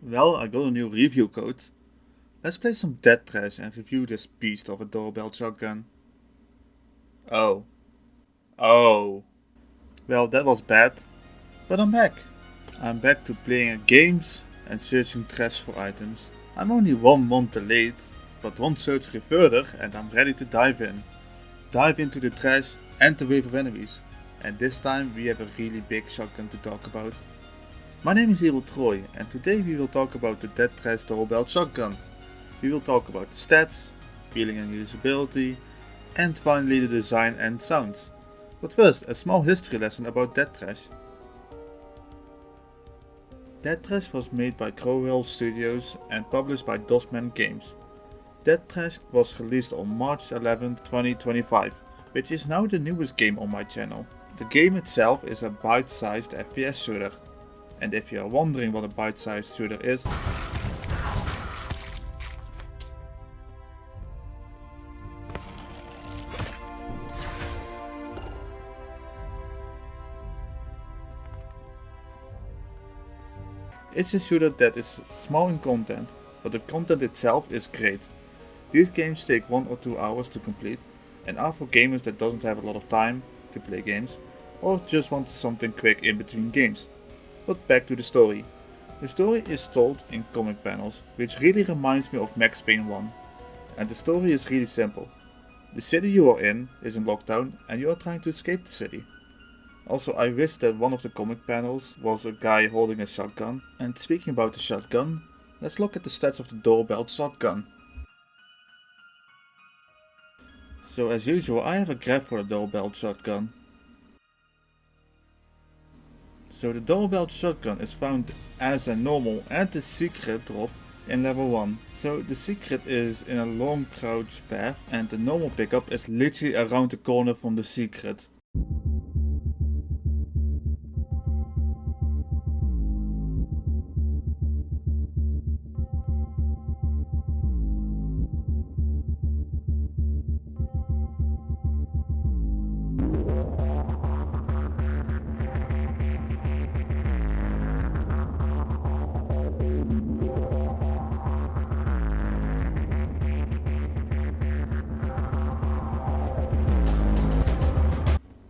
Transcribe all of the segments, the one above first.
Well, I got a new review code. Let's play some Dead Trash and review this beast of a doorbell shotgun. Oh. Oh. Well, that was bad. But I'm back. I'm back to playing games and searching trash for items. I'm only 1 month delayed, but one search further and I'm ready to dive in. Dive into the trash and the wave of enemies. And this time we have a really big shotgun to talk about. My name is Errol Troy and today we will talk about the Dead Trash doorbell shotgun. We will talk about the stats, feeling and usability, and finally the design and sounds. But first, a small history lesson about Dead Trash. Dead Trash was made by Crowell Studios and published by Dosman Games. Dead Trash was released on March 11, 2025, which is now the newest game on my channel. The game itself is a bite-sized FPS shooter. And if you are wondering what a bite-sized shooter is, it's a shooter that is small in content, but the content itself is great. These games take 1 or 2 hours to complete and are for gamers that doesn't have a lot of time to play games or just want something quick in between games. But back to the story. The story is told in comic panels, which really reminds me of Max Payne 1. And the story is really simple. The city you are in is in lockdown and you are trying to escape the city. Also, I wish that one of the comic panels was a guy holding a shotgun. And speaking about the shotgun, let's look at the stats of the doorbell shotgun. So as usual, I have a graph for the doorbell shotgun. So the doorbell shotgun is found as a normal and a secret drop in level 1. So the secret is in a long crouch path and the normal pickup is literally around the corner from the secret.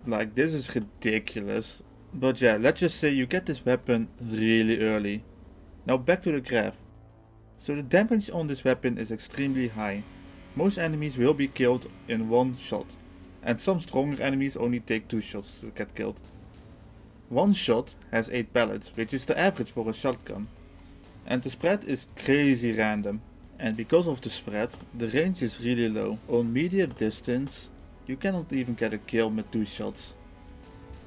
Like, this is ridiculous. But yeah, let's just say you get this weapon really early. Now back to the graph. So the damage on this weapon is extremely high. Most enemies will be killed in 1 shot. And some stronger enemies only take 2 shots to get killed. 1 shot has 8 pellets, which is the average for a shotgun. And the spread is crazy random. And because of the spread, the range is really low. On medium distance, you cannot even get a kill with 2 shots.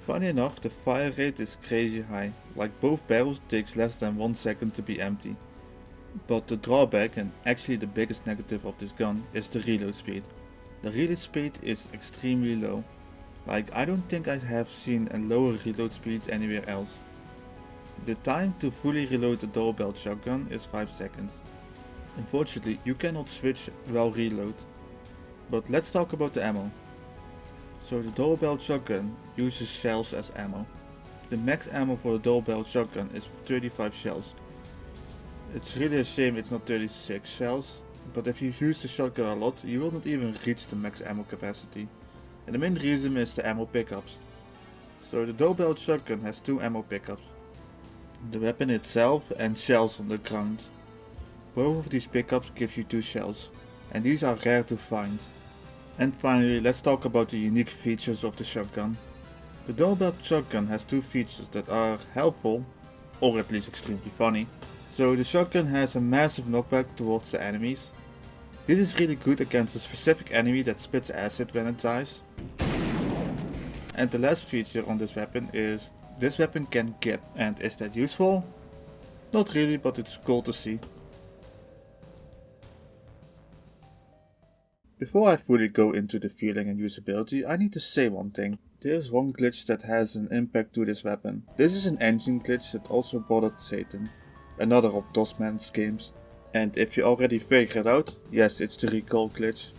Funny enough, the fire rate is crazy high, like both barrels takes less than 1 second to be empty. But the drawback, and actually the biggest negative of this gun, is the reload speed. The reload speed is extremely low. Like, I don't think I have seen a lower reload speed anywhere else. The time to fully reload the doorbell shotgun is 5 seconds. Unfortunately, you cannot switch while reload. But let's talk about the ammo. So the doorbell shotgun uses shells as ammo. The max ammo for the doorbell shotgun is 35 shells. It's really a shame it's not 36 shells, but if you use the shotgun a lot, you will not even reach the max ammo capacity. And the main reason is the ammo pickups. So the doorbell shotgun has 2 ammo pickups. The weapon itself and shells on the ground. Both of these pickups give you 2 shells, and these are rare to find. And finally, let's talk about the unique features of the shotgun. The doorbell shotgun has 2 features that are helpful, or at least extremely funny. So the shotgun has a massive knockback towards the enemies. This is really good against a specific enemy that spits acid when it dies. And the last feature on this weapon is this weapon can kit. And is that useful? Not really, but it's cool to see. Before I fully go into the feeling and usability, I need to say one thing. There is one glitch that has an impact to this weapon. This is an engine glitch that also bothered Satan, another of Dosman's games. And if you already figured it out, yes, it's the recall glitch.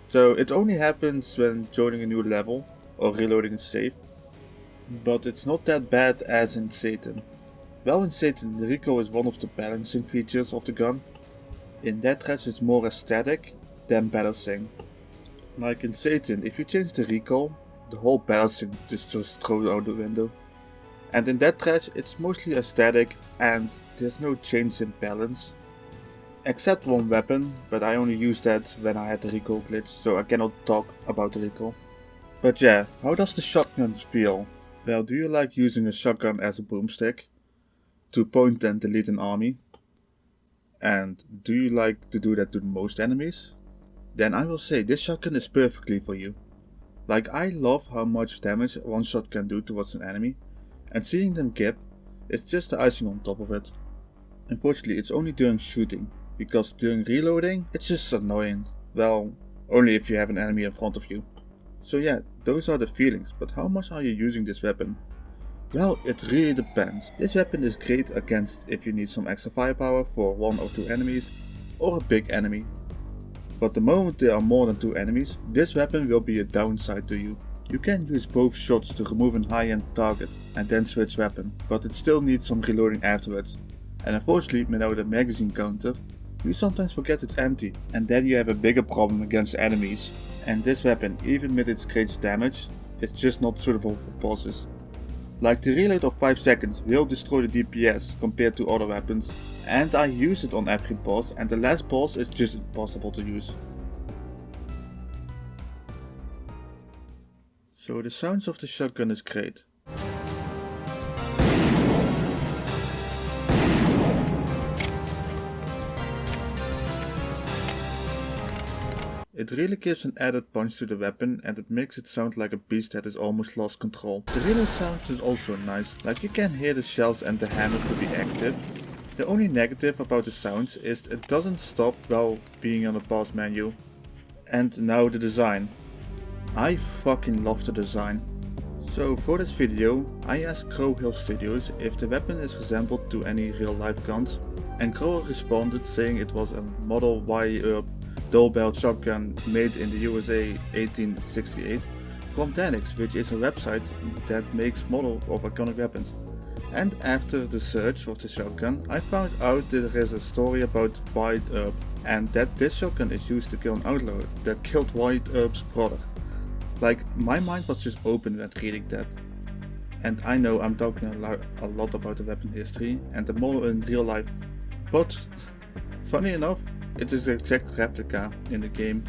So it only happens when joining a new level or reloading a save, but it's not that bad as in Satan. Well, in Satan, the recoil is one of the balancing features of the gun. In that threat it's more aesthetic than balancing. Like in Satan, if you change the recoil, the whole balancing just throws out the window. And in that threat it's mostly aesthetic and there's no change in balance. Except one weapon, but I only used that when I had the recoil glitch, so I cannot talk about the recoil. But yeah, how does the shotgun feel? Well, do you like using a shotgun as a boomstick to point and delete an army? And do you like to do that to most enemies? Then I will say this shotgun is perfectly for you. Like, I love how much damage one shot can do towards an enemy, and seeing them kip is just the icing on top of it. Unfortunately it's only during shooting, because during reloading it's just annoying. Well, only if you have an enemy in front of you. So yeah, those are the feelings, but how much are you using this weapon? Well, it really depends. This weapon is great against if you need some extra firepower for 1 or 2 enemies, or a big enemy. But the moment there are more than 2 enemies, this weapon will be a downside to you. You can use both shots to remove a high-end target and then switch weapon, but it still needs some reloading afterwards. And unfortunately, without a magazine counter, you sometimes forget it's empty, and then you have a bigger problem against enemies. And this weapon, even with its great damage, is just not suitable for bosses. Like, the reload of 5 seconds will destroy the DPS compared to other weapons, and I use it on every boss, and the last boss is just impossible to use. So the sounds of the shotgun is great. It really gives an added punch to the weapon and it makes it sound like a beast that has almost lost control. The reload sounds is also nice, like you can hear the shells and the hammer to be active. The only negative about the sounds is it doesn't stop while being on the pause menu. And now the design. I fucking love the design. So for this video I asked Crow Hill Studios if the weapon is resembled to any real life guns, and Crow responded saying it was a Model Y dual-barreled shotgun made in the USA 1868 from Danix, which is a website that makes models of iconic weapons. And after the search of the shotgun, I found out that there is a story about White Herb, and that this shotgun is used to kill an outlaw that killed White Herb's brother. Like, my mind was just open when reading that. And I know I'm talking a lot about the weapon history and the model in real life, but funny enough, it is the exact replica in the game.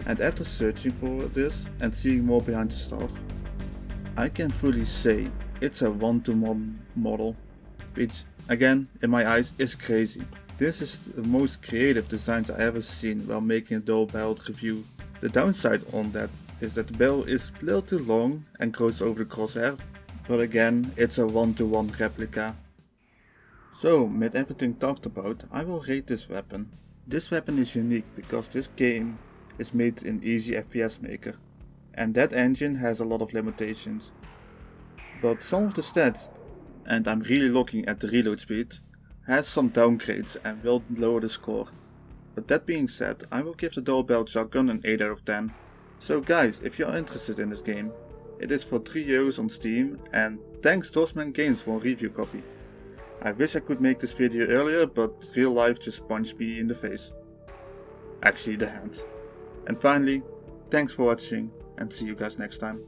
And after searching for this and seeing more behind the stuff, I can fully say it's a 1-to-1 model, which again in my eyes is crazy. This is the most creative designs I ever seen while making a dual-barreled review. The downside on that is that the barrel is a little too long and goes over the crosshair, but again it's a 1-to-1 replica. So, with everything talked about, I will rate this weapon. This weapon is unique because this game is made in Easy FPS Maker, and that engine has a lot of limitations. But some of the stats, and I'm really looking at the reload speed, has some downgrades and will lower the score. But that being said, I will give the dual-barreled shotgun an 8 out of 10. So guys, if you are interested in this game, it is for €3 on Steam, and thanks Dosman Games for a review copy. I wish I could make this video earlier, but real life just punched me in the face. Actually the hand. And finally, thanks for watching and see you guys next time.